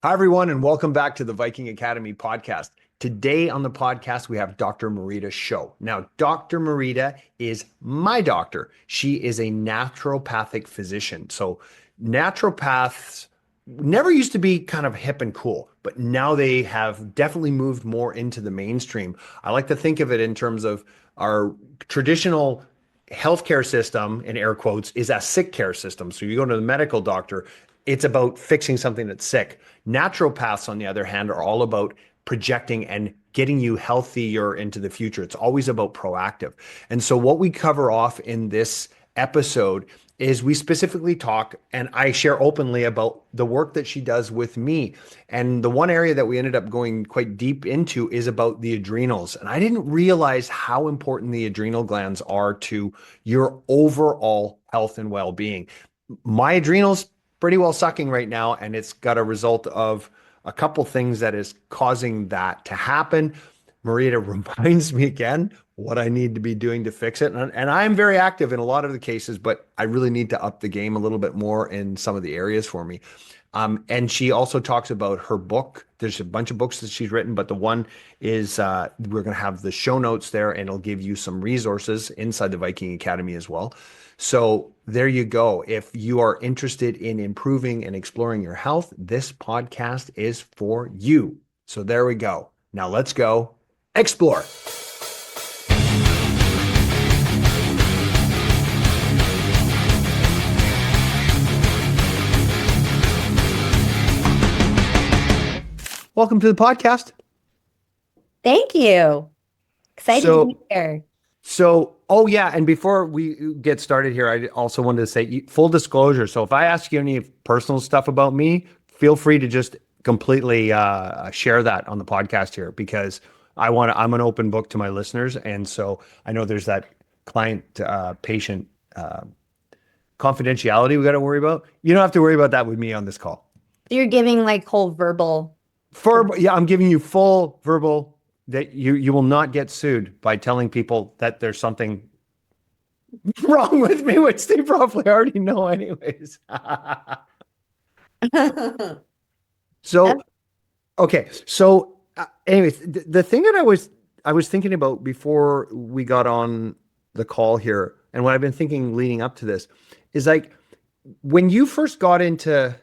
Hi, everyone, and welcome back to the Viking Academy podcast. Today on the podcast, we have Dr. Marita Schauch. Now, Dr. Marita is my doctor. She is a naturopathic physician. So, naturopaths never used to be kind of hip and cool, but now they have definitely moved more into the mainstream. I like to think of it in terms of our traditional healthcare system, in air quotes, is a sick care system. So you go to the medical doctor, it's about fixing something that's sick. Naturopaths, on the other hand, are all about projecting and getting you healthier into the future. It's always about proactive. And so what we cover off in this episode is we specifically talk and I share openly about the work that she does with me. And the one area that we ended up going quite deep into is about the adrenals. And I didn't realize how important the adrenal glands are to your overall health and well-being. My adrenals pretty well sucking right now, and it's got a result of a couple things that is causing that to happen. Marita reminds me again what I need to be doing to fix it. And I'm very active in a lot of the cases, but I really need to up the game a little bit more in some of the areas for me. And she also talks about her book. There's a bunch of books that she's written, but the one is we're going to have the show notes there, and it'll give you some resources inside the Viking Academy as well. So there you go. If you are interested in improving and exploring your health, this podcast is for you. So there we go. Now let's go explore. Welcome to the podcast. Thank you. Excited to be here. Oh yeah, and before we get started here, I also wanted to say full disclosure. So if I ask you any personal stuff about me, feel free to just completely share that on the podcast here, because I'm an open book to my listeners, and so I know there's that client patient confidentiality we got to worry about. You don't have to worry about that with me on this call. You're giving like whole verbal. Yeah, I'm giving you full verbal that you will not get sued by telling people that there's something wrong with me, which they probably already know anyways. So, okay. So anyways, the thing that I was thinking about before we got on the call here, and what I've been thinking leading up to this, is like when you first got into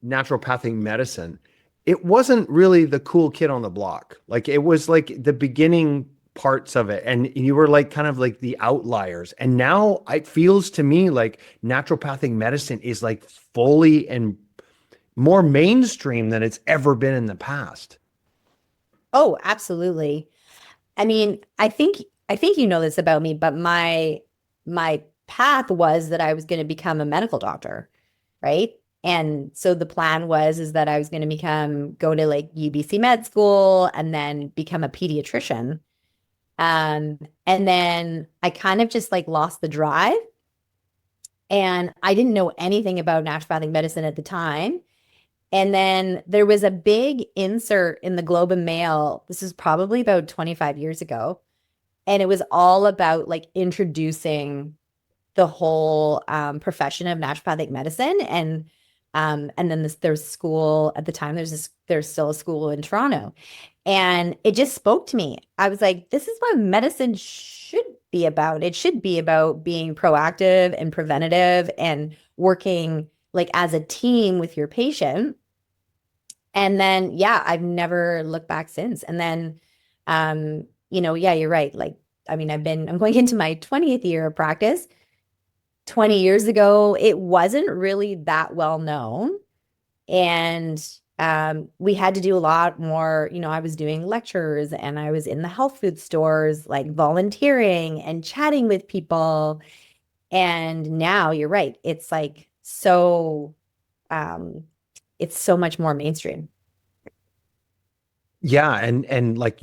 naturopathic medicine, it wasn't really the cool kid on the block. Like it was like the beginning parts of it, and you were like kind of like the outliers. And now it feels to me like naturopathic medicine is like fully and more mainstream than it's ever been in the past. Oh, absolutely. I mean, I think you know this about me, but my path was that I was going to become a medical doctor, right? And so the plan is that I was going to go to like UBC med school and then become a pediatrician. And then I kind of just like lost the drive, and I didn't know anything about naturopathic medicine at the time. And then there was a big insert in the Globe and Mail. This is probably about 25 years ago. And it was all about like introducing the whole profession of naturopathic medicine. And then there's school at the time, there's still a school in Toronto. And it just spoke to me. I was like, this is what medicine should be about. It should be about being proactive and preventative and working like as a team with your patient. And then, yeah, I've never looked back since. And then, yeah, you're right. Like, I mean, I'm going into my 20th year of practice. 20 years ago, it wasn't really that well known. And we had to do a lot more. I was doing lectures and I was in the health food stores, like volunteering and chatting with people. And now you're right. It's like it's so much more mainstream. Yeah, and like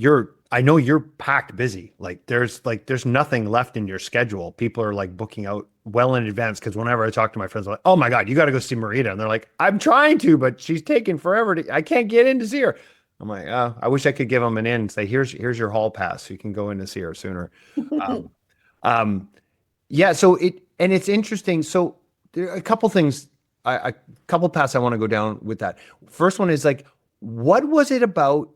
I know you're packed busy. Like there's nothing left in your schedule. People are like booking out well in advance, because whenever I talk to my friends, I'm like, oh my God, you got to go see Marita. And they're like, I'm trying to, but she's taking forever I can't get in to see her. I'm like, oh, I wish I could give them an in and say, here's your hall pass. So you can go in to see her sooner. Yeah. So it's interesting. So there are a couple things, a couple paths I want to go down with that. First one is like, What was it about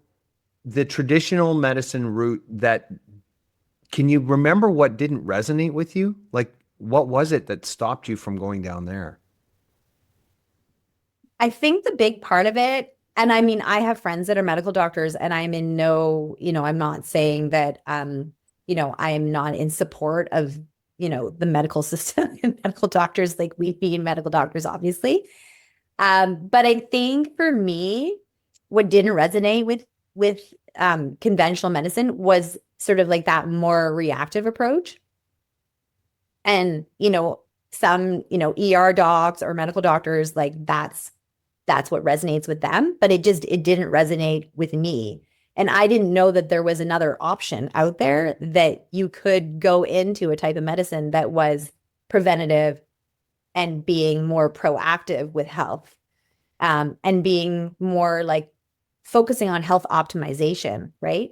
the traditional medicine route that can you remember what didn't resonate with you? Like, what was it that stopped you from going down there? I think the big part of it, and I mean, I have friends that are medical doctors, and I'm in no, I'm not saying that, I am not in support of, the medical system and medical doctors, like we being medical doctors, obviously. But I think for me, what didn't resonate with conventional medicine was sort of like that more reactive approach. And, some, ER docs or medical doctors, like that's what resonates with them, but it didn't resonate with me. And I didn't know that there was another option out there that you could go into a type of medicine that was preventative and being more proactive with health, and being more like focusing on health optimization, right?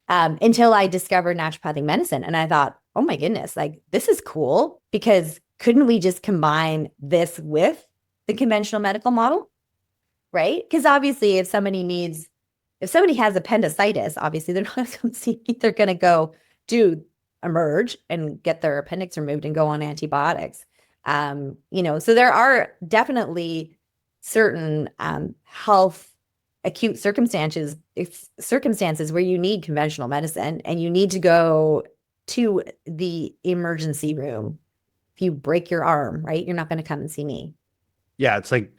Until I discovered naturopathic medicine. And I thought, oh my goodness, like this is cool because couldn't we just combine this with the conventional medical model? Right? Because obviously, if somebody has appendicitis, obviously they're not going to see, they're going to go do emerge and get their appendix removed and go on antibiotics. So there are definitely certain health acute circumstances where you need conventional medicine and you need to go to the emergency room. If you break your arm, right, you're not going to come and see me. Yeah, it's like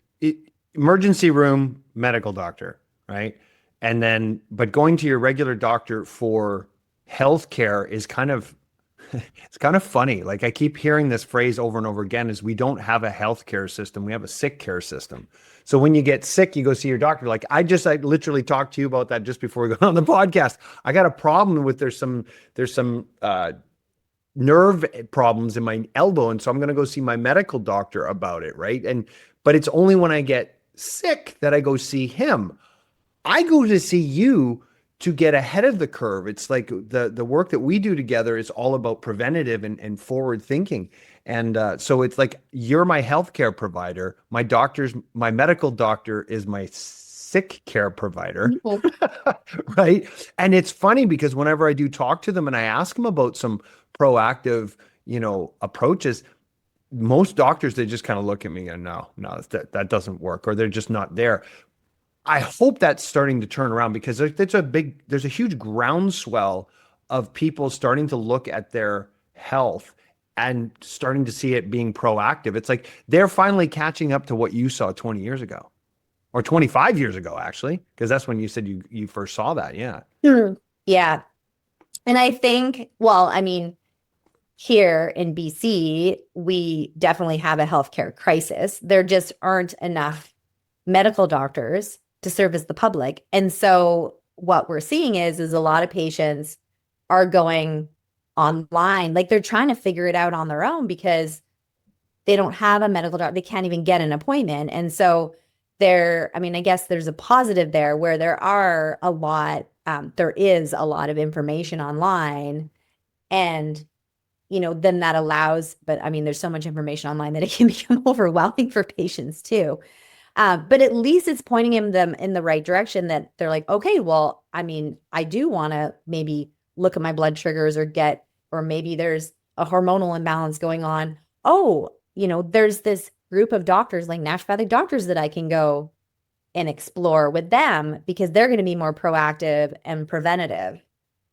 emergency room, medical doctor, right? And then, but going to your regular doctor for healthcare is kind of, it's kind of funny. Like I keep hearing this phrase over and over again is we don't have a healthcare system. We have a sick care system. So when you get sick, you go see your doctor. Like I literally talked to you about that just before we got on the podcast. I got a problem with there's some nerve problems in my elbow. And so I'm going to go see my medical doctor about it. Right. But it's only when I get sick that I go see him. I go to see you to get ahead of the curve. It's like the work that we do together is all about preventative and forward thinking. And so it's like you're my healthcare provider. My medical doctor is my sick care provider. Right. And it's funny because whenever I do talk to them and I ask them about some proactive, approaches, most doctors, they just kind of look at me and no, that doesn't work, or they're just not there. I hope that's starting to turn around because there's a huge groundswell of people starting to look at their health and starting to see it being proactive. It's like they're finally catching up to what you saw 20 years ago or 25 years ago, actually, because that's when you said you first saw that. Yeah. Yeah. And I think, well, I mean, here in BC, we definitely have a healthcare crisis. There just aren't enough medical doctors to service the public. And so what we're seeing is a lot of patients are going online, like they're trying to figure it out on their own because they don't have a medical doctor. They can't even get an appointment. And so I guess there's a positive there where there is a lot of information online, and then that allows, but I mean, there's so much information online that it can become overwhelming for patients too. But at least it's pointing them in the right direction that they're like, okay, well, I mean, I do want to maybe look at my blood sugars or maybe there's a hormonal imbalance going on. Oh, there's this group of doctors like naturopathic doctors that I can go and explore with them because they're going to be more proactive and preventative,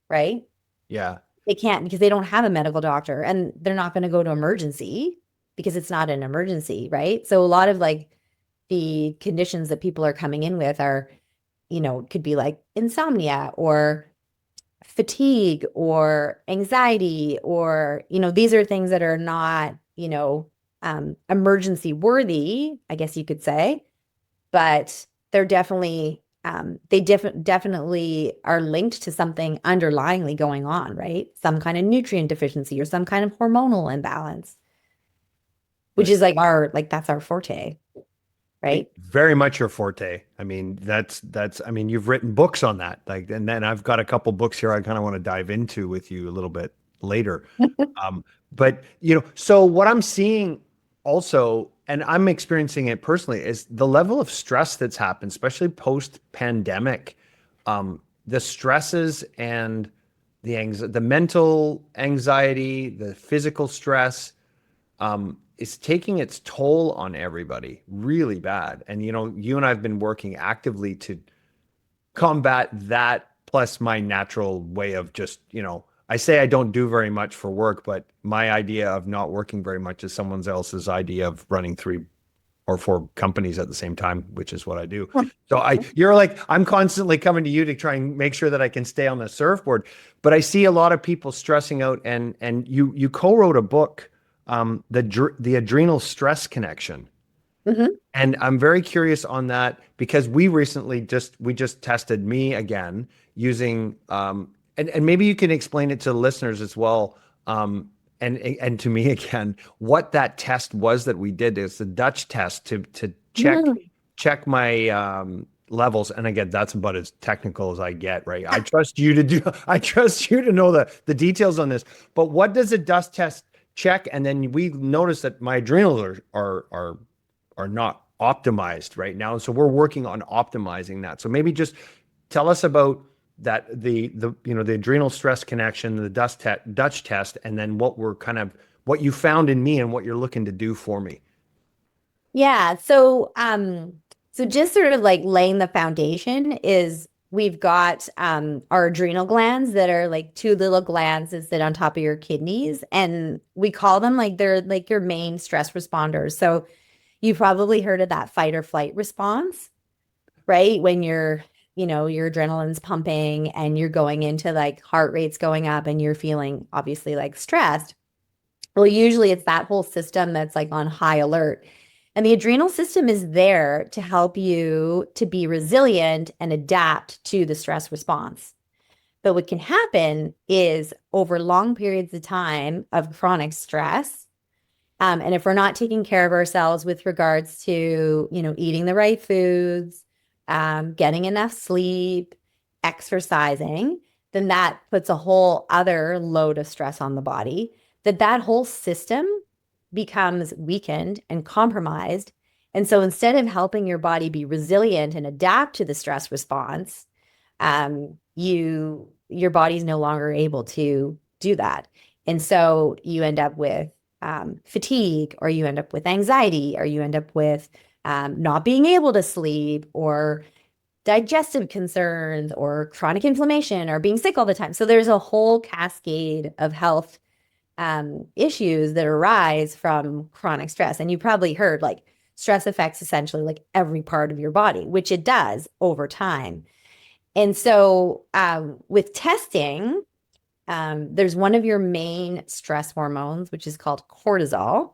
right? Yeah. They can't because they don't have a medical doctor and they're not going to go to emergency because it's not an emergency, right? So a lot of like the conditions that people are coming in with are, could be like insomnia or fatigue or anxiety or, these are things that are not, emergency worthy, I guess you could say, but they're definitely definitely are linked to something underlyingly going on, right? Some kind of nutrient deficiency or some kind of hormonal imbalance, which is like that's our forte, right? Very much your forte. I mean, I mean, you've written books on that. Like, and then I've got a couple books here I kind of want to dive into with you a little bit later. But so what I'm seeing also, and I'm experiencing it personally, is the level of stress that's happened, especially post pandemic. The stresses and the mental anxiety, the physical stress, is taking its toll on everybody really bad. And, you and I have been working actively to combat that, plus my natural way of just, I say I don't do very much for work, but my idea of not working very much is someone else's idea of running 3 or 4 companies at the same time, which is what I do. So you're like, I'm constantly coming to you to try and make sure that I can stay on the surfboard. But I see a lot of people stressing out, and you co-wrote a book, the adrenal stress connection. Mhm. And I'm very curious on that because we just tested me again using and maybe you can explain it to the listeners as well, and to me again what that test was that we did. Is the Dutch test to check my levels. And again, that's about as technical as I get, right? I trust you to know the details on this. But what does a dust test check? And then we noticed that my adrenals are not optimized right now. So we're working on optimizing that. So maybe just tell us about that, the adrenal stress connection, the Dutch test, and then what you found in me and what you're looking to do for me. Yeah. So just sort of like laying the foundation is we've got our adrenal glands that are like two little glands that sit on top of your kidneys. And we call them like they're like your main stress responders. So you've probably heard of that fight or flight response, right? When your adrenaline's pumping and you're going into like heart rate's going up and you're feeling obviously like stressed. Well, usually it's that whole system that's like on high alert. And the adrenal system is there to help you to be resilient and adapt to the stress response. But what can happen is over long periods of time of chronic stress, and if we're not taking care of ourselves with regards to, eating the right foods, getting enough sleep, exercising, then that puts a whole other load of stress on the body, that whole system becomes weakened and compromised. And so instead of helping your body be resilient and adapt to the stress response, your body's no longer able to do that. And so you end up with fatigue, or you end up with anxiety, or you end up with not being able to sleep, or digestive concerns, or chronic inflammation, or being sick all the time. So there's a whole cascade of health issues that arise from chronic stress. And you probably heard like stress affects essentially like every part of your body, which it does over time. And so with testing, there's one of your main stress hormones, which is called cortisol.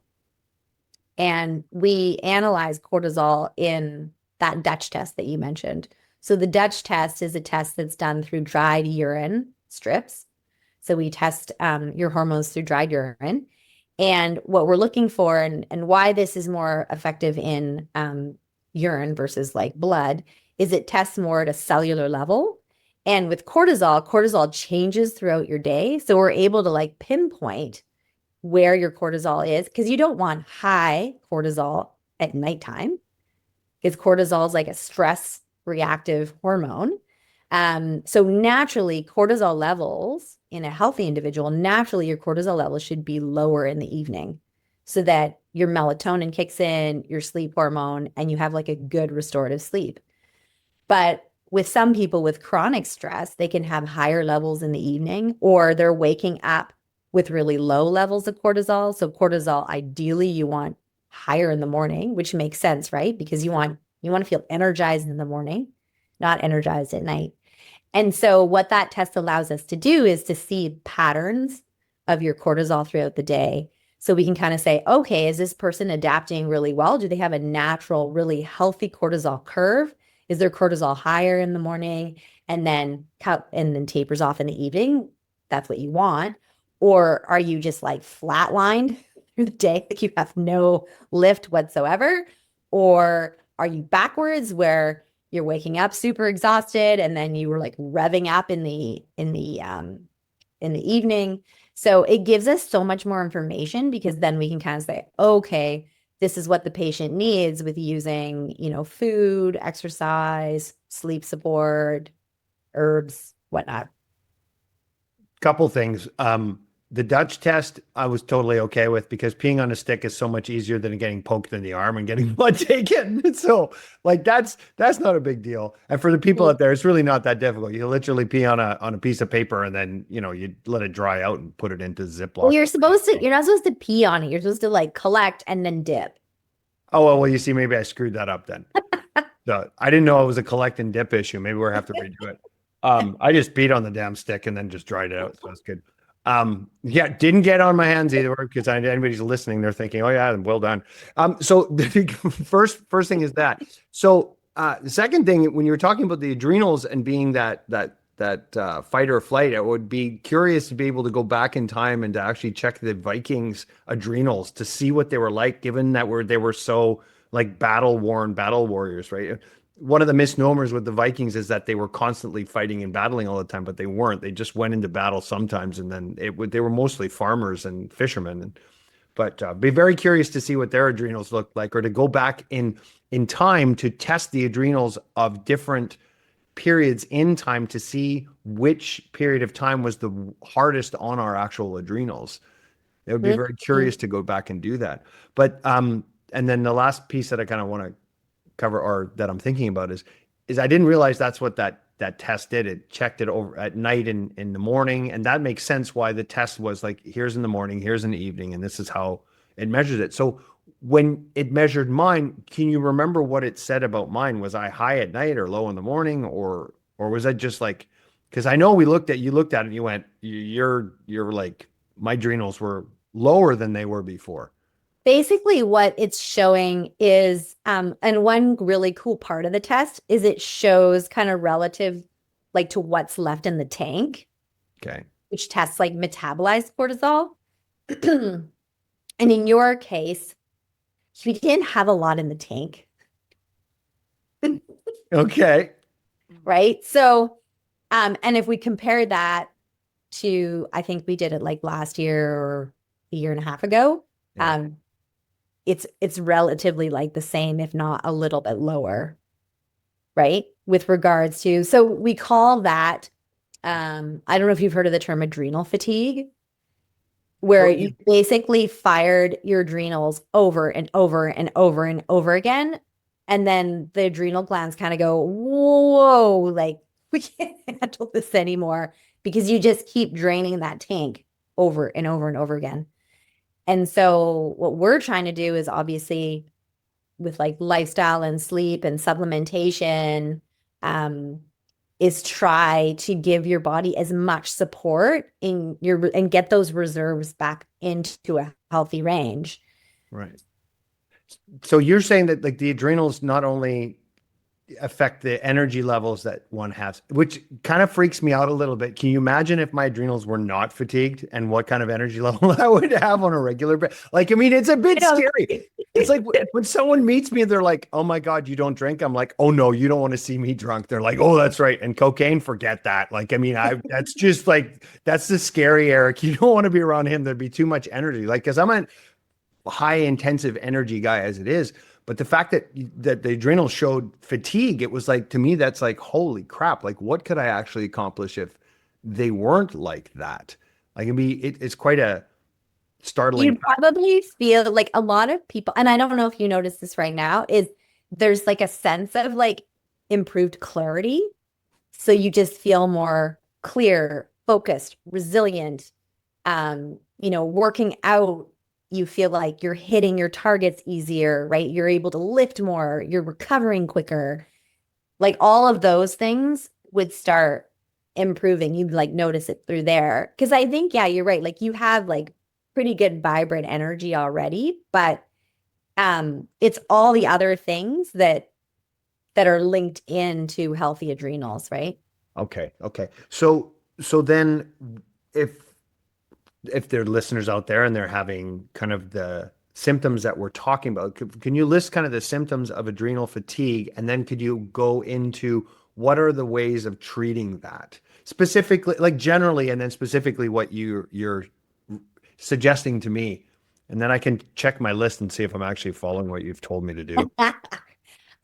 And we analyze cortisol in that Dutch test that you mentioned. So the Dutch test is a test that's done through dried urine strips. So we test your hormones through dried urine. And what we're looking for, and why this is more effective in urine versus like blood, is it tests more at a cellular level. And with cortisol changes throughout your day. So we're able to like pinpoint where your cortisol is, because you don't want high cortisol at nighttime, because cortisol is like a stress reactive hormone. So naturally, cortisol levels in a healthy individual, naturally your cortisol levels should be lower in the evening so that your melatonin kicks in, your sleep hormone, and you have like a good restorative sleep. But with some people with chronic stress, they can have higher levels in the evening, or they're waking up with really low levels of cortisol. So cortisol, ideally, you want higher in the morning, which makes sense, right? Because you want to feel energized in the morning, not energized at night. And so what that test allows us to do is to see patterns of your cortisol throughout the day. So we can kind of say, okay, is this person adapting really well? Do they have a natural, really healthy cortisol curve? Is their cortisol higher in the morning and then tapers off in the evening? That's what you want. Or are you just like flatlined through the day, like you have no lift whatsoever? Or are you backwards, where you're waking up super exhausted and then you were like revving up in the evening? So it gives us so much more information, because then we can kind of say, okay, this is what the patient needs with using, food, exercise, sleep support, herbs, whatnot. Couple things. The Dutch test I was totally okay with because peeing on a stick is so much easier than getting poked in the arm and getting blood taken. So like that's not a big deal. And for the people out there, it's really not that difficult. You literally pee on a piece of paper and then you let it dry out and put it into Well, Ziploc. you're not supposed to pee on it. You're supposed to like collect and then dip. Oh well, you see, maybe I screwed that up then. So I didn't know it was a collect and dip issue. Maybe we'll have to redo it. I just beat on the damn stick and then just dried it out. So that's good. Yeah, didn't get on my hands either because anybody's listening, they're thinking, oh yeah, well done. So the first thing is that. So the second thing, when you were talking about the adrenals and being that fight or flight, I would be curious to be able to go back in time and to actually check the Vikings adrenals to see what they were like, given that they were so like battle worn battle warriors, right? One of the misnomers with the Vikings is that they were constantly fighting and battling all the time, but they weren't. They just went into battle sometimes, and then they were mostly farmers and fishermen. But be very curious to see what their adrenals looked like, or to go back in time to test the adrenals of different periods in time to see which period of time was the hardest on our actual adrenals. It would be very curious to go back and do that. But and then the last piece that I kind of want to cover or that I'm thinking about is I didn't realize that's what that test did. It checked it over at night and in the morning. And that makes sense why the test was like, here's in the morning, here's in the evening, and this is how it measures it. So when it measured mine, can you remember what it said about mine? Was I high at night or low in the morning, or was I just like, because I know you looked at it and you went, you're like, my adrenals were lower than they were before. Basically, what it's showing is, and one really cool part of the test is it shows kind of relative, like to what's left in the tank, Okay. which tests like metabolized cortisol. And in your case, you didn't have a lot in the tank. Okay. Right. So, and if we compare that to, I think we did it like last year or a year and a half ago, Yeah. it's relatively like the same, if not a little bit lower, right? With regards to, so we call that, I don't know if you've heard of the term adrenal fatigue, where you basically fired your adrenals over and over and over and over again. And then the adrenal glands kind of go, whoa, like we can't handle this anymore because you just keep draining that tank over and over and over again. And so what we're trying to do is obviously with like lifestyle and sleep and supplementation, is try to give your body as much support in your and get those reserves back into a healthy range. Right. So you're saying that like the adrenals not only affect the energy levels that one has, which kind of freaks me out a little bit. Can you imagine if my adrenals were not fatigued and what kind of energy level I would have on a regular basis? Like, I mean, it's a bit scary. It's like when someone meets me, they're like, oh my God, you don't drink. I'm like, oh no, you don't want to see me drunk. They're like, oh, that's right. And cocaine, forget that. Like, I mean, that's just like, that's the scary Eric. You don't want to be around him. There'd be too much energy. Like, cause I'm a high intensive energy guy as it is. But the fact that the adrenals showed fatigue, it was like, to me, that's like, holy crap. Like, what could I actually accomplish if they weren't like that? Like, it's quite a startling You fact. probably feel like a lot of people, and I don't know if you notice this right now, is there's like a sense of like improved clarity. So you just feel more clear, focused, resilient. Working out, you feel like you're hitting your targets easier, right? You're able to lift more, you're recovering quicker. Like all of those things would start improving. You'd like notice it through there. Cause I think, yeah, you're right. Like you have like pretty good vibrant energy already, but it's all the other things that are linked into healthy adrenals, right? Okay. Okay. So then if there are listeners out there and they're having kind of the symptoms that we're talking about, can you list kind of the symptoms of adrenal fatigue? And then could you go into what are the ways of treating that specifically, like generally, and then specifically what you're suggesting to me And then I can check my list and see if I'm actually following what you've told me to do.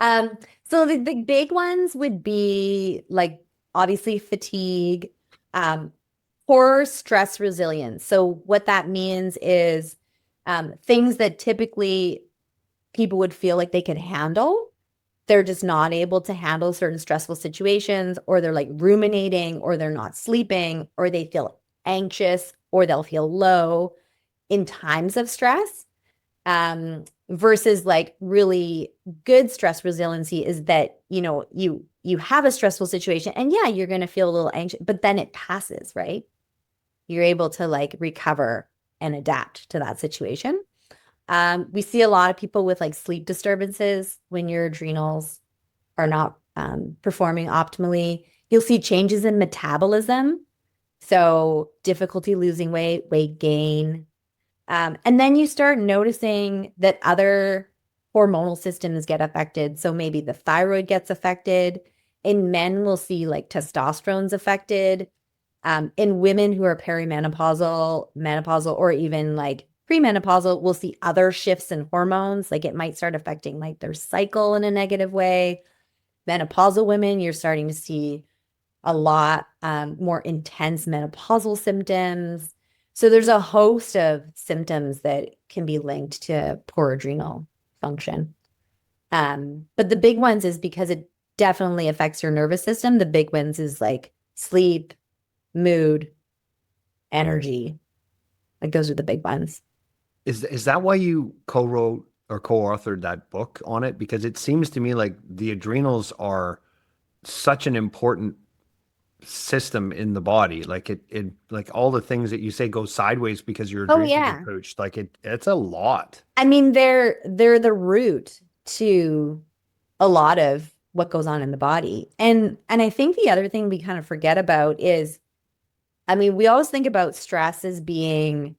Um, so the big ones would be like obviously fatigue, um, poor stress resilience. So what that means is things that typically people would feel like they could handle, they're just not able to handle certain stressful situations, or they're like ruminating, or they're not sleeping, or they feel anxious, or they'll feel low in times of stress. Versus like really good stress resiliency is that, you have a stressful situation and yeah, you're going to feel a little anxious, but then it passes, right? You're able to like recover and adapt to that situation. We see a lot of people with like sleep disturbances when your adrenals are not performing optimally. You'll see changes in metabolism. So difficulty losing weight, weight gain. And then you start noticing that other hormonal systems get affected. So maybe the thyroid gets affected. In men, we'll see like testosterone's affected. In women who are perimenopausal, menopausal, or even like premenopausal, we'll see other shifts in hormones. Like it might start affecting like their cycle in a negative way. Menopausal women, you're starting to see a lot more intense menopausal symptoms. So there's a host of symptoms that can be linked to poor adrenal function. But the big ones is because it definitely affects your nervous system. The big ones is like sleep, mood, energy. Like those are the big ones. Is that why you co-wrote or co-authored that book on it? Because it seems to me like the adrenals are such an important system in the body. Like it like all the things that you say go sideways because your Oh adrenals are yeah. poached. Like it's a lot. I mean, they're the root to a lot of what goes on in the body. And I think the other thing we kind of forget about is, I mean, we always think about stress as being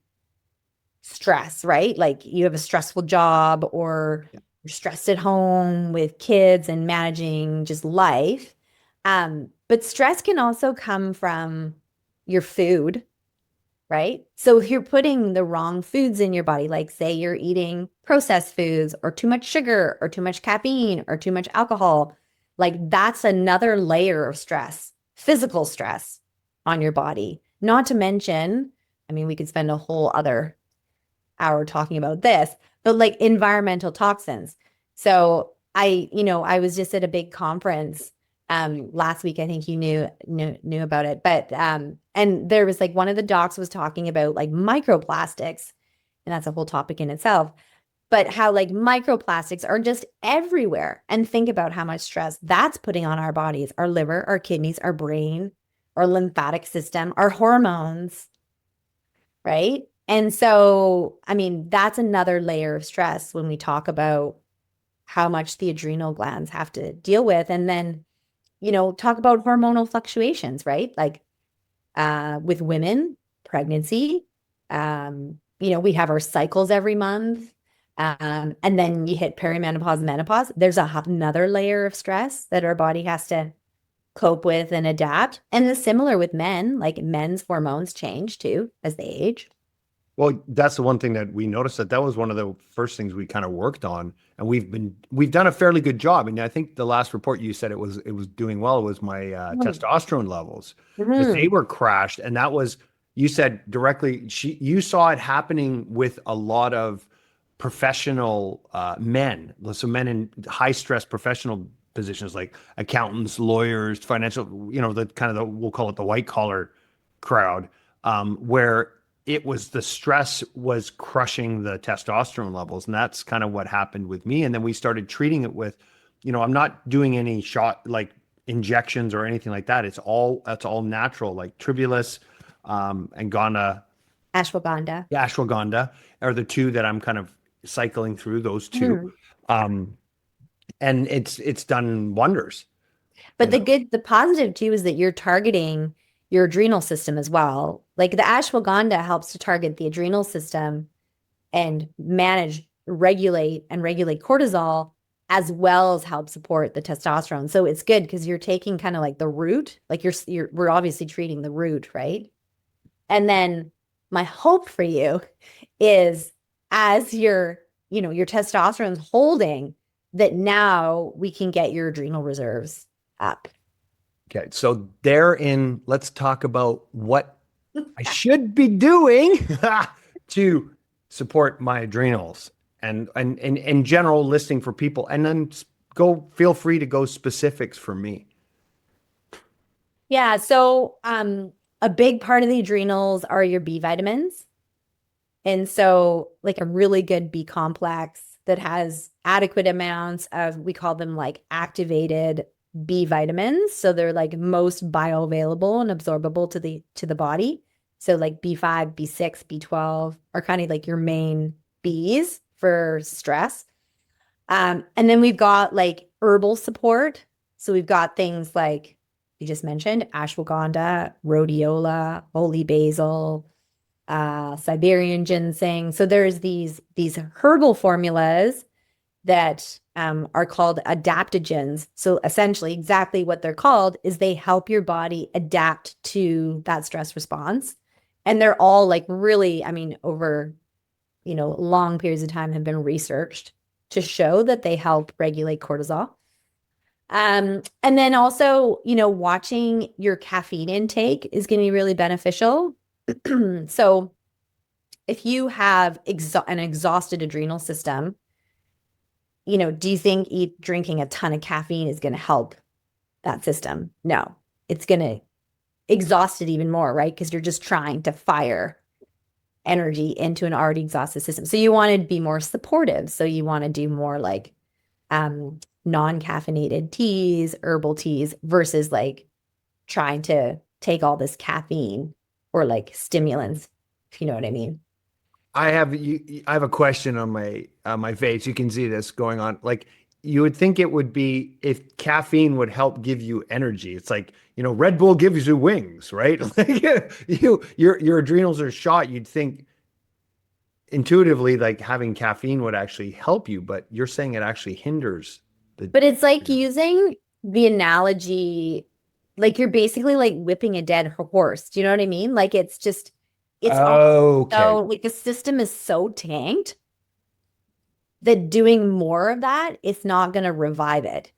stress, right? Like you have a stressful job or you're stressed at home with kids and managing just life. But stress can also come from your food, right? So if you're putting the wrong foods in your body, like say you're eating processed foods or too much sugar or too much caffeine or too much alcohol, like that's another layer of stress, physical stress on your body. Not to mention, I mean, we could spend a whole other hour talking about this, but like environmental toxins. So I was just at a big conference last week. I think you knew about it, but and there was like one of the docs was talking about like microplastics, and that's a whole topic in itself. But how like microplastics are just everywhere. And think about how much stress that's putting on our bodies, our liver, our kidneys, our brain, our lymphatic system, our hormones, right? And so, I mean, that's another layer of stress when we talk about how much the adrenal glands have to deal with. And then, talk about hormonal fluctuations, right? Like with women, pregnancy, we have our cycles every month. And then you hit perimenopause, menopause. There's another layer of stress that our body has to cope with and adapt. And it's similar with men, like men's hormones change too as they age. Well, that's the one thing that we noticed that was one of the first things we kind of worked on, and we've done a fairly good job. And I think the last report you said it was doing well. It was my testosterone levels because they Mm-hmm. were crashed, and that was you said directly. You saw it happening with a lot of professional men, so men in high stress professional positions like accountants, lawyers, financial, the kind of we'll call it the white collar crowd, where the stress was crushing the testosterone levels. And that's kind of what happened with me. And then we started treating it with, I'm not doing any shot like injections or anything like that. That's all natural, like tribulus, and Ghana, Ashwagandha. yeah, ashwagandha are the two that I'm kind of cycling through those two. Mhm. Um, and it's done wonders, you But know. the positive too is that you're targeting your adrenal system as well. Like the ashwagandha helps to target the adrenal system and regulate cortisol as well as help support the testosterone. So it's good because you're taking kind of like the root, like we're obviously treating the root, right? And then my hope for you is as your testosterone's holding, that now we can get your adrenal reserves up. Okay. So therein, let's talk about what I should be doing to support my adrenals and in general listing for people. And then feel free to go specifics for me. Yeah, so a big part of the adrenals are your B vitamins. And so like a really good B complex that has adequate amounts of, we call them like activated B vitamins. So they're like most bioavailable and absorbable to the body. So like B5, B6, B12 are kind of like your main Bs for stress. And then we've got like herbal support. So we've got things like you just mentioned, ashwagandha, rhodiola, holy basil, Siberian ginseng. So there's these herbal formulas that are called adaptogens. So essentially, exactly what they're called is they help your body adapt to that stress response. And they're all like really, I mean, over long periods of time have been researched to show that they help regulate cortisol. And then also, watching your caffeine intake is going to be really beneficial. So if you have an exhausted adrenal system, do you think drinking a ton of caffeine is going to help that system? No, it's going to exhaust it even more, right? Because you're just trying to fire energy into an already exhausted system. So you want to be more supportive. So you want to do more like non-caffeinated teas, herbal teas versus like trying to take all this caffeine or like stimulants, if you know what I mean. I have a question on my face. You can see this going on. Like you would think it would be if caffeine would help give you energy. It's like, Red Bull gives you wings, right? Like your adrenals are shot. You'd think intuitively like having caffeine would actually help you, but you're saying it actually hinders the. But it's like using the analogy, like you're basically like whipping a dead horse. Do you know what I mean? Like it's all Okay. so like the system is so tanked that doing more of that, it's not going to revive it.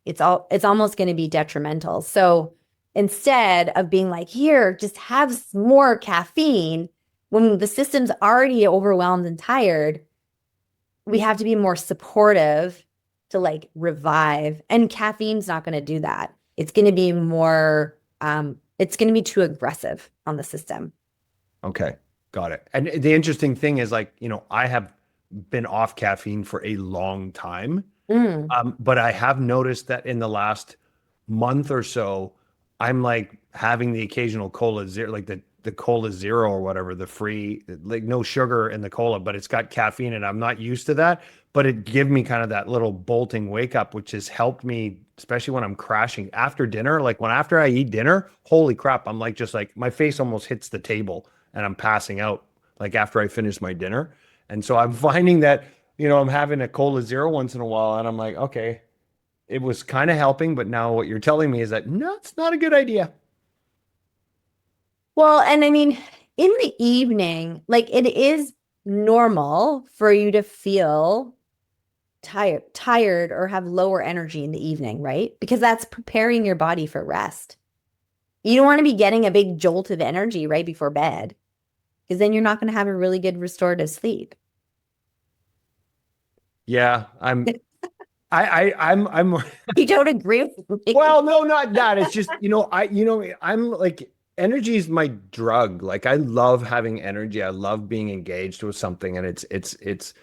It's almost going to be detrimental. So instead of being like, here, just have more caffeine when the system's already overwhelmed and tired, we have to be more supportive to like revive. And caffeine's not going to do that. It's going to be more, it's going to be too aggressive on the system. Okay. Got it. And the interesting thing is like, I have been off caffeine for a long time. Mm. But I have noticed that in the last month or so, I'm like having the occasional cola zero, like the cola zero or whatever, the free, like no sugar in the cola, but it's got caffeine and I'm not used to that. But it give me kind of that little bolting wake up, which has helped me, especially when I'm crashing after dinner. Like after I eat dinner, holy crap, I'm like just like my face almost hits the table and I'm passing out like after I finish my dinner. And so I'm finding that I'm having a cola zero once in a while, and I'm like, okay, it was kind of helping, but now what you're telling me is that no, it's not a good idea. Well, and I mean, in the evening, like it is normal for you to feel tired or have lower energy in the evening, right? Because that's preparing your body for rest. You don't want to be getting a big jolt of energy right before bed, because then you're not going to have a really good restorative sleep. Yeah, I'm You don't agree with me? well, no, not that. It's just, I'm like energy is my drug. Like I love having energy. I love being engaged with something, and it's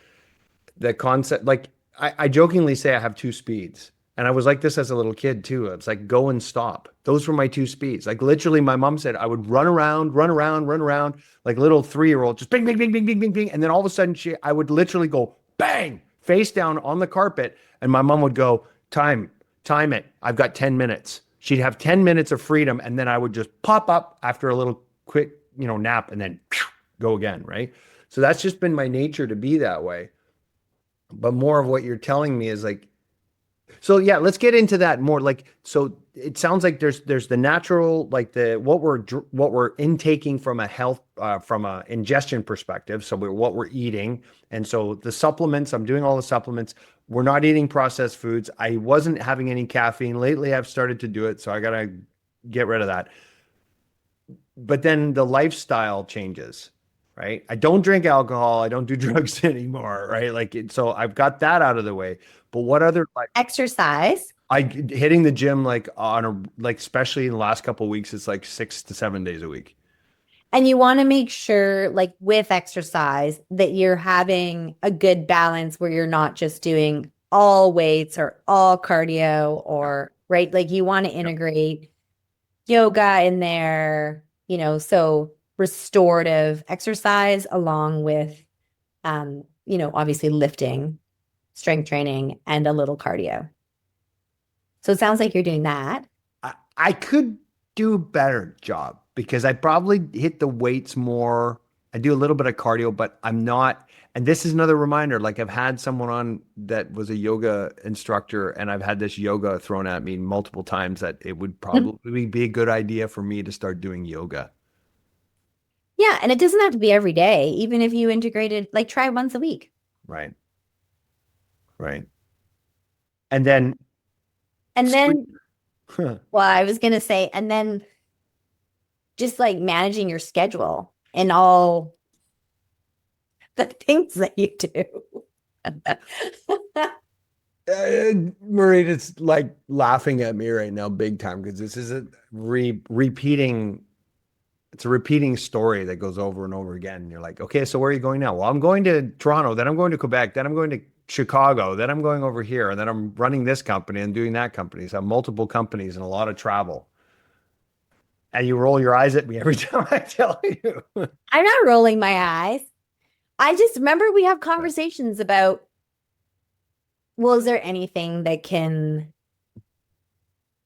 the concept. Like I jokingly say I have two speeds. And I was like this as a little kid too. It's like go and stop. Those were my two speeds. Like literally, my mom said I would run around, run around, run around, like a little 3-year-old, just bing, bing, bing, bing, bing, bing, bing. And then all of a sudden I would literally go bang, face down on the carpet. And my mom would go, time it. I've got 10 minutes. She'd have 10 minutes of freedom. And then I would just pop up after a little quick, nap and then go again. Right. So that's just been my nature to be that way. But more of what you're telling me is like, so yeah, let's get into that more. Like, so it sounds like there's the natural, like the what we're intaking from a health from a ingestion perspective. So what we're eating, and so the supplements. I'm doing all the supplements. We're not eating processed foods. I wasn't having any caffeine lately. I've started to do it, so I gotta get rid of that. But then the lifestyle changes, right? I don't drink alcohol. I don't do drugs anymore, right? So I've got that out of the way. But what other like Exercise. I hitting the gym like on a like especially in the last couple of weeks, it's like 6 to 7 days a week. And you want to make sure, like with exercise, that you're having a good balance where you're not just doing all weights or all cardio Yeah. or, right? Like you want to Yeah. integrate yoga in there, so restorative exercise along with, obviously lifting, strength training, and a little cardio. So it sounds like you're doing that. I could do a better job because I probably hit the weights more. I do a little bit of cardio, but I'm not. And this is another reminder. Like I've had someone on that was a yoga instructor, and I've had this yoga thrown at me multiple times that it would probably be a good idea for me to start doing yoga. Yeah, and it doesn't have to be every day. Even if you integrated, like try once a week. Right. Right. And then And sleep. then, well, I was going to say, and then just like managing your schedule and all the things that you do. Marita's like laughing at me right now, big time, because this is a repeating. It's a repeating story that goes over and over again. And you're like, okay, so where are you going now? Well, I'm going to Toronto, then I'm going to Quebec, then I'm going to Chicago, then I'm going over here, and then I'm running this company and doing that company. So I have multiple companies and a lot of travel. And you roll your eyes at me every time I tell you. I'm not rolling my eyes. I just remember we have conversations about, well, is there anything that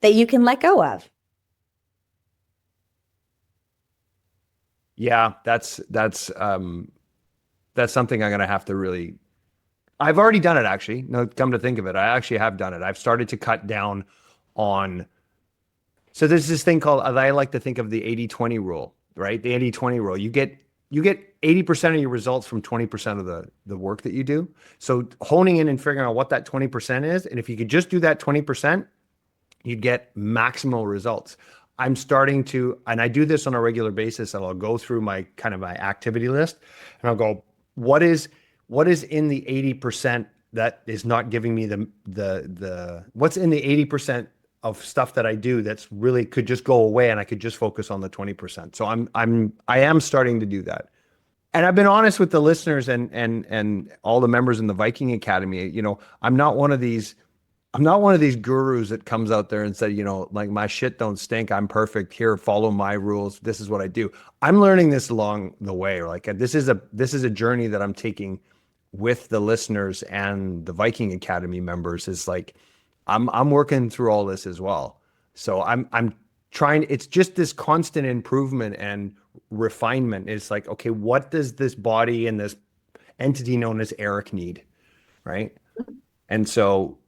you can let go of? Yeah, that's something I'm gonna have to really. I've already done it actually. No, come to think of it, I actually have done it. I've started to cut down on. So there's this thing called, I like to think of the 80-20 rule, right? The 80-20 rule. You get 80% of your results from 20% of the work that you do. So honing in and figuring out what that 20% is, and if you could just do that 20%, you'd get maximal results. I'm starting to, and I do this on a regular basis, and I'll go through my kind of my activity list, and I'll go, what is in the 80% that is not giving me the what's in the 80% of stuff that I do that's really could just go away, and I could just focus on the 20%. So I am starting to do that. And I've been honest with the listeners and all the members in the Viking Academy. I'm not one of these gurus that comes out there and said, like my shit don't stink. I'm perfect. Here, follow my rules. This is what I do. I'm learning this along the way. Like this is a journey that I'm taking with the listeners and the Viking Academy members. Is like I'm working through all this as well. So I'm trying. It's just this constant improvement and refinement. It's like, okay, what does this body and this entity known as Eric need, right? And so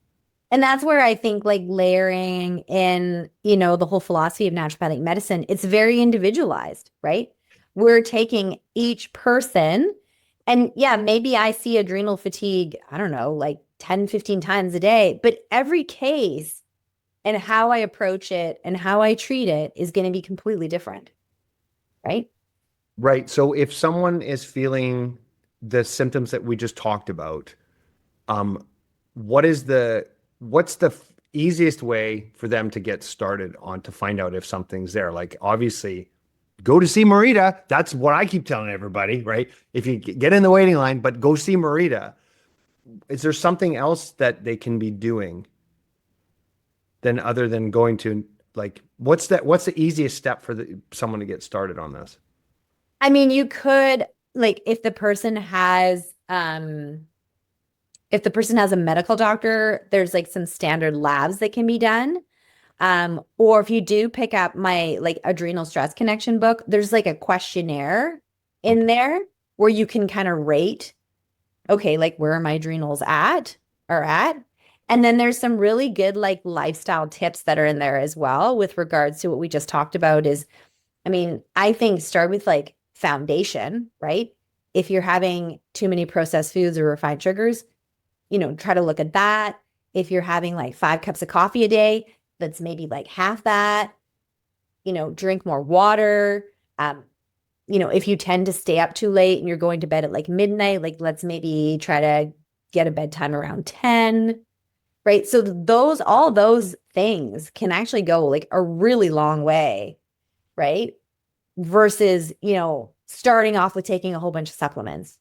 And that's where I think like layering in, the whole philosophy of naturopathic medicine, it's very individualized, right? We're taking each person and yeah, maybe I see adrenal fatigue, I don't know, like 10, 15 times a day, but every case and how I approach it and how I treat it is going to be completely different, right? right. So if someone is feeling the symptoms that we just talked about, um, what is what's the easiest way for them to get started on to find out if something's there? Like obviously go to see Marita. That's what I keep telling everybody, right? If you get in the waiting line, but go see Marita. Is there something else that they can be doing than other than going to like what's the easiest step for someone to get started on this? I mean, you could like if the person has a medical doctor, there's like some standard labs that can be done. Or if you do pick up my like adrenal stress connection book, there's like a questionnaire in Okay. there where you can kind of rate, okay, like where are my adrenals at or at? And then there's some really good like lifestyle tips that are in there as well with regards to what we just talked about is, I mean, I think start with like foundation, right? If you're having too many processed foods or refined sugars, try to look at that. If you're having like 5 cups of coffee a day, that's maybe like half that, drink more water. If you tend to stay up too late and you're going to bed at like midnight, like let's maybe try to get a bedtime around 10, right? So all those things can actually go like a really long way, right? Versus, starting off with taking a whole bunch of supplements.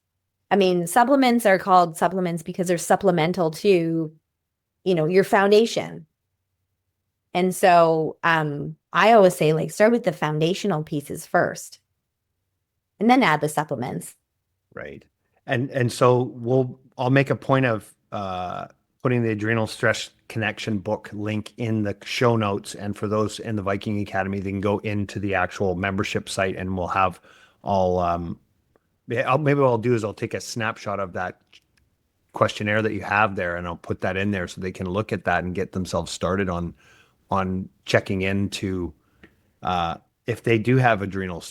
I mean, supplements are called supplements because they're supplemental to, your foundation. And so I always say like start with the foundational pieces first and then add the supplements. Right. And so I'll make a point of putting the adrenal stress connection book link in the show notes. And for those in the Viking Academy, they can go into the actual membership site and we'll have maybe what I'll do is I'll take a snapshot of that questionnaire that you have there and I'll put that in there so they can look at that and get themselves started on checking into if they do have adrenal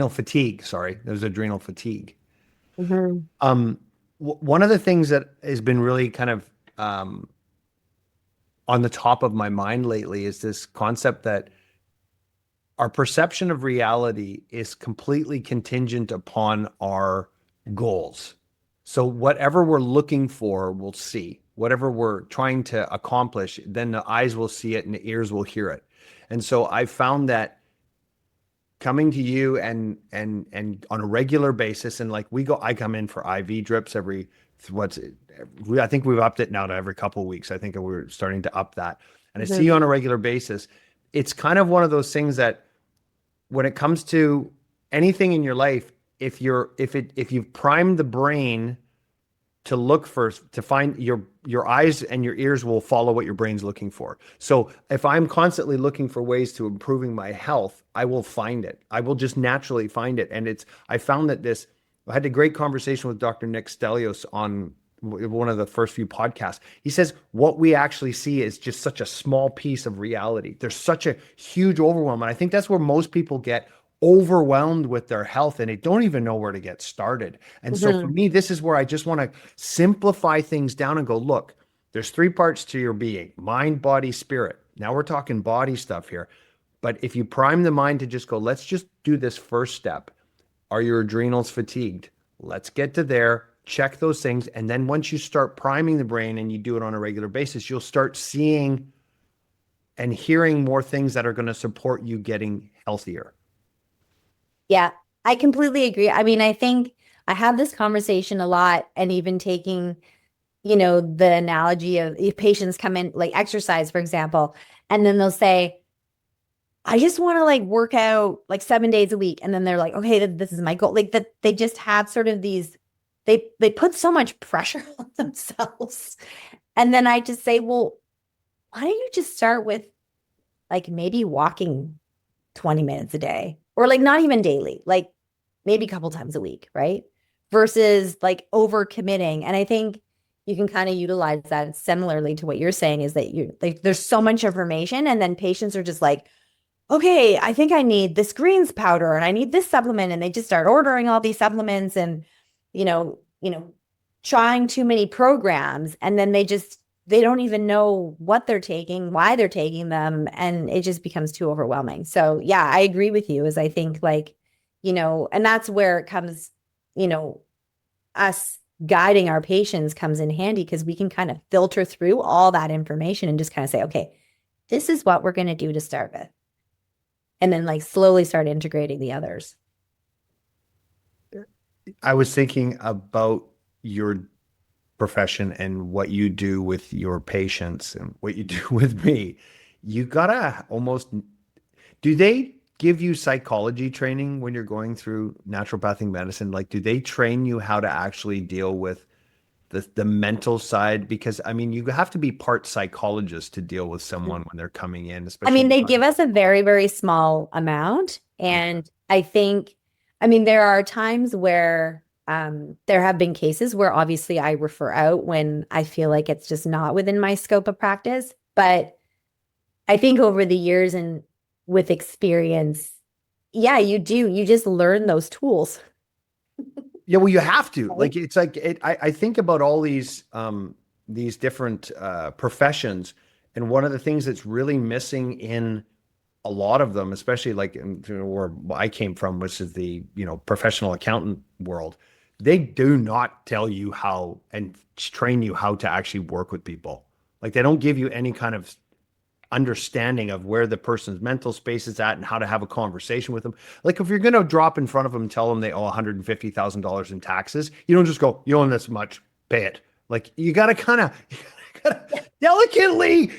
fatigue. Sorry, there's adrenal fatigue. Mm-hmm. One of the things that has been really kind of on the top of my mind lately is this concept that our perception of reality is completely contingent upon our goals. So whatever we're looking for, we'll see. Whatever we're trying to accomplish, then the eyes will see it and the ears will hear it. And so I found that coming to you and on a regular basis, and like I come in for IV drips I think we've upped it now to every couple of weeks. I think we're starting to up that. And I see you on a regular basis. It's kind of one of those things that when it comes to anything in your life, if you've primed the brain to find your eyes and your ears will follow what your brain's looking for. So if I'm constantly looking for ways to improving my health, I will find it. I will just naturally find it. And I found that I had a great conversation with Dr. Nick Stelios on one of the first few podcasts. He says, what we actually see is just such a small piece of reality. There's such a huge overwhelm. And I think that's where most people get overwhelmed with their health and they don't even know where to get started. And so for me, this is where I just want to simplify things down and go, look, there's 3 parts to your being: mind, body, spirit. Now we're talking body stuff here. But if you prime the mind to just go, let's just do this first step. Are your adrenals fatigued? Let's get to there, check those things. And then once you start priming the brain and you do it on a regular basis, you'll start seeing and hearing more things that are going to support you getting healthier. Yeah, I completely agree. I mean, I think I have this conversation a lot and even taking, the analogy of if patients come in, like exercise, for example, and then they'll say, I just want to like work out like 7 days a week. And then they're like, okay, this is my goal. Like that they just have sort of they put so much pressure on themselves. And then I just say, well, why don't you just start with like maybe walking 20 minutes a day? Or like not even daily, like maybe a couple times a week, right? Versus like overcommitting. And I think you can kind of utilize that similarly to what you're saying is that there's so much information and then patients are just like, okay, I think I need this greens powder and I need this supplement. And they just start ordering all these supplements and, trying too many programs. And then they don't even know what they're taking, why they're taking them, and it just becomes too overwhelming. So yeah, I agree with you is I think like, and that's where it comes, us guiding our patients comes in handy because we can kind of filter through all that information and just kind of say, okay, this is what we're going to do to start with. And then like slowly start integrating the others. I was thinking about your profession and what you do with your patients and what you do with me. You gotta do they give you psychology training when you're going through naturopathic medicine? Like, do they train you how to actually deal with the mental side? Because I mean, you have to be part psychologist to deal with someone when they're coming in, I especially. mean, they give us a very, very small amount. And I think, there are times where There have been cases where obviously I refer out when I feel like it's just not within my scope of practice. But I think over the years and with experience, yeah, you do. You just learn those tools. Yeah, well, you have to. Right? Like it's like I think about all these different professions, and one of the things that's really missing in a lot of them, especially like where I came from, which is the professional accountant world, they do not tell you how and train you how to actually work with people. Like they don't give you any kind of understanding of where the person's mental space is at and how to have a conversation with them. Like if you're going to drop in front of them and tell them they owe $150,000 in taxes, you don't just go, you owe this much, pay it. Like you got to kind of delicately,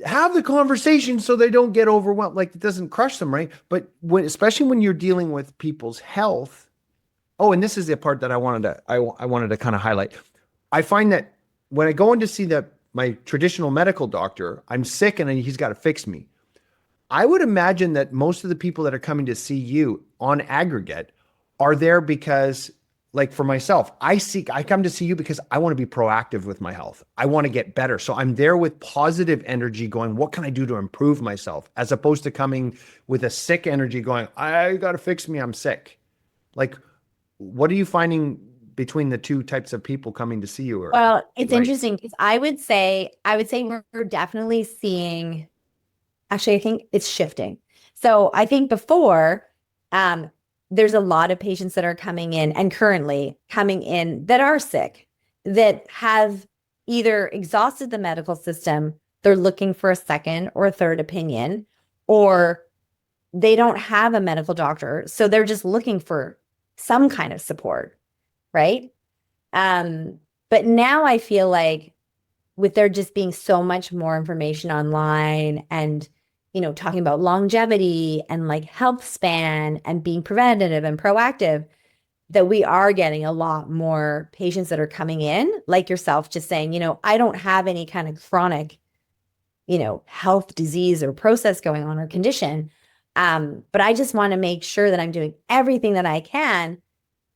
have the conversation so they don't get overwhelmed. Like it doesn't crush them, right? But especially when you're dealing with people's health. Oh, and this is the part that I wanted to kind of highlight. I find that when I go in to see my traditional medical doctor, I'm sick and he's got to fix me. I would imagine that most of the people that are coming to see you on aggregate are there because, like for myself, I come to see you because I want to be proactive with my health. I want to get better. So I'm there with positive energy going, what can I do to improve myself? As opposed to coming with a sick energy going, I got to fix me. I'm sick. Like, what are you finding between the two types of people coming to see you? Or Well, it's right? interesting because I would say we're definitely seeing, actually, I think it's shifting. So I think before, um, there's a lot of patients that are coming in and currently coming in that are sick, that have either exhausted the medical system, they're looking for a second or a third opinion, or they don't have a medical doctor. So they're just looking for some kind of support, right? Um, but now I feel like with there just being so much more information online and talking about longevity and like health span and being preventative and proactive, that we are getting a lot more patients that are coming in like yourself just saying, I don't have any kind of chronic, health disease or process going on or condition. But I just want to make sure that I'm doing everything that I can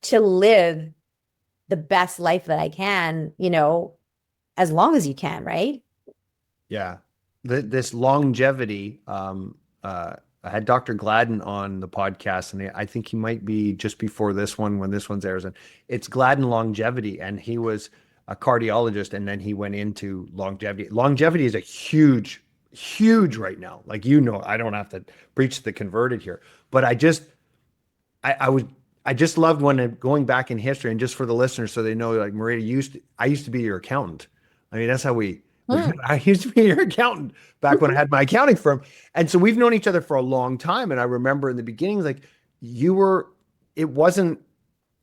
to live the best life that I can, as long as you can, right? Yeah. This longevity, I had Dr. Gladden on the podcast, and I think he might be just before this one when this one's airs. And it's Gladden longevity, and he was a cardiologist, and then he went into longevity. Longevity is a huge right now. Like I don't have to preach the converted here, but I was I just loved going back in history, and just for the listeners so they know, like Marita I used to be your accountant. I mean, that's how Hmm. I used to be your accountant back when I had my accounting firm. And so we've known each other for a long time. And I remember in the beginning, like you were, it wasn't,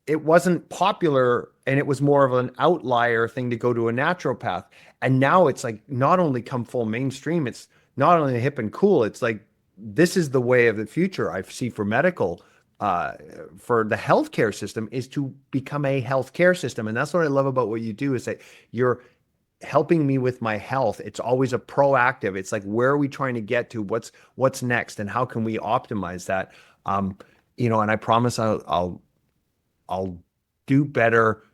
it wasn't popular, and it was more of an outlier thing to go to a naturopath. And now it's like not only come full mainstream, it's not only hip and cool, it's like this is the way of the future I see for medical, uh, for the healthcare system, is to become a healthcare system. And that's what I love about what you do, is that you're helping me with my health. It's always a proactive. It's like, where are we trying to get to? What's next, and how can we optimize that? Um, and I promise I'll do better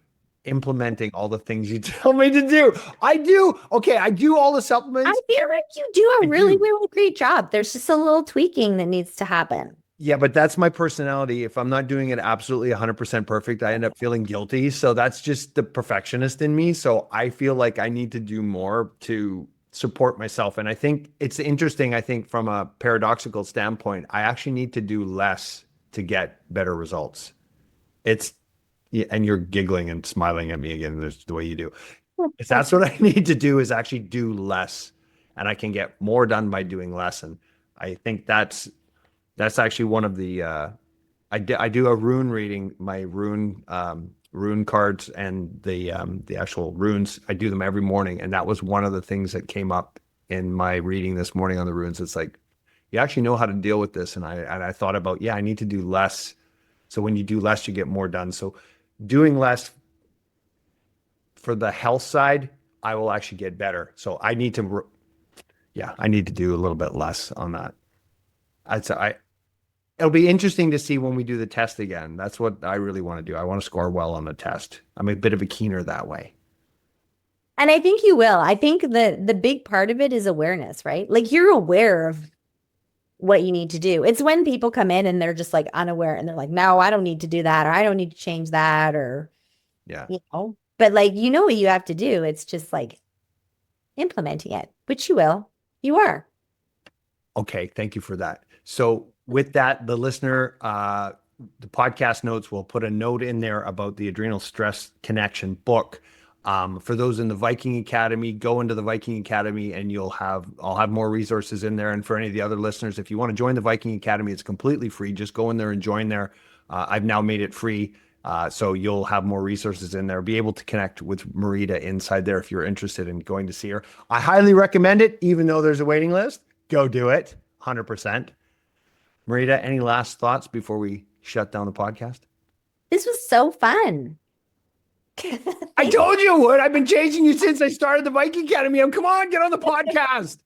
implementing all the things you tell me to do. I do. Okay, I do all the I supplements. feel like you do I a really, do. really great job. There's just a little tweaking that needs to happen. Yeah, but that's my personality. If I'm not doing it absolutely 100% perfect, I end up feeling guilty. So that's just the perfectionist in me. So I feel like I need to do more to support myself. And I think it's interesting. I think from a paradoxical standpoint, I actually need to do less to get better results. It's, yeah, and you're giggling and smiling at me again. There's the way you do. If that's what I need to do, is actually do less, and I can get more done by doing less. And I think that's actually one of the I do a rune reading, my rune cards and the actual runes. I do them every morning, and that was one of the things that came up in my reading this morning on the runes. It's like you actually know how to deal with this, and I thought about, yeah, I need to do less. So when you do less, you get more done. So doing less for the health side, I will actually get better. So I need to do a little bit less on that. I It'll be interesting to see when we do the test again. That's what I really want to do. I want to score well on the test. I'm a bit of a keener that way. And I think you will. I think the big part of it is awareness, right? Like you're aware of what you need to do. It's when people come in and they're just like unaware and they're like, no, I don't need to do that, or I don't need to change that, or, Yeah. But like, you know what you have to do. It's just like implementing it, which you will. You are. Okay. Thank you for that. So with that, the listener, the podcast notes will put a note in there about the Adrenal Stress Connection book. For those in the Viking Academy, go into the Viking Academy and I'll have more resources in there. And for any of the other listeners, if you want to join the Viking Academy, it's completely free. Just go in there and join there. I've now made it free. So you'll have more resources in there, be able to connect with Marita inside there if you're interested in going to see her. I highly recommend it, even though there's a waiting list. Go do it, 100%. Marita, any last thoughts before we shut down the podcast? This was so fun. I told you it would. I've been chasing you since I started the Viking Academy. Come on, get on the podcast.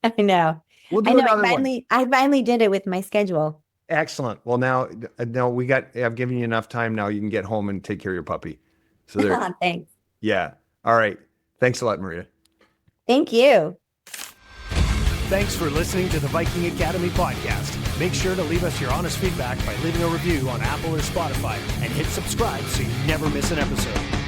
I know. We'll do another one. I finally did it with my schedule. Excellent. Well, now I've given you enough time. Now you can get home and take care of your puppy. So there. Thanks. Yeah. All right. Thanks a lot, Marita. Thank you. Thanks for listening to the Viking Academy podcast. Make sure to leave us your honest feedback by leaving a review on Apple or Spotify and hit subscribe so you never miss an episode.